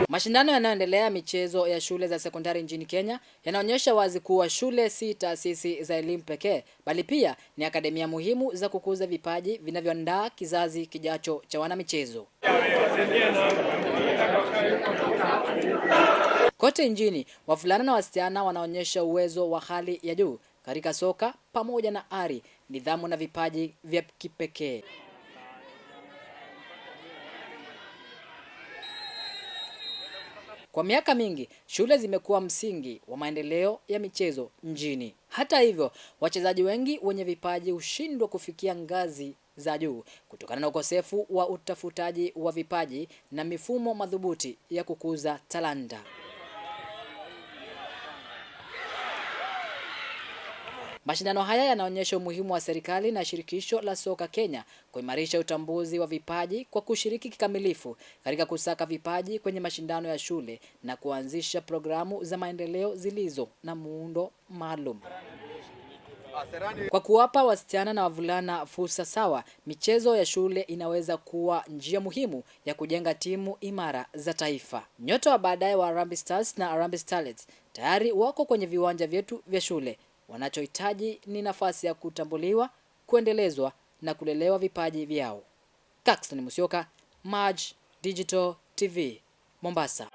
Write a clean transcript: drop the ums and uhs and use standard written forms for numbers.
Mashindano yanayoendelea michezo ya shule za sekondari nchini Kenya yanaonyesha wazi kuwa shule si taasisi za elimu pekee, bali pia ni akademia muhimu za kukuza vipaji vinavyoandaa kizazi kijacho cha wanamichezo. Kote nchini, wavulana na wasichana wanaonyesha uwezo wa hali ya juu katika soka pamoja na ari, nidhamu na vipaji vya kipekee. Kwa miaka mingi, shule zimekuwa msingi wa maendeleo ya michezo nchini. Hata hivyo, wachezaji wengi wenye vipaji hushindwa kufikia ngazi za juu kutokana na ukosefu wa utafutaji wa vipaji na mifumo madhubuti ya kukuza talanta. Mashindano haya yanaonyesha umuhimu wa serikali na shirikisho la soka Kenya kuimarisha utambuzi wa vipaji kwa kushiriki kikamilifu katika kusaka vipaji kwenye mashindano ya shule na kuanzisha programu za maendeleo zilizo na muundo maalum. Kwa kuwapa wasichana na wavulana fursa sawa, michezo ya shule inaweza kuwa njia muhimu ya kujenga timu imara za taifa. Nyota wa baadaye wa Harambee Stars na Harambee Starlets tayari wako kwenye viwanja vyetu vya shule. Wanachohitaji ni nafasi ya kutambuliwa, kuendelezwa na kulelewa vipaji vyao. Caxton Musyoka, Maj Digital TV, Mombasa.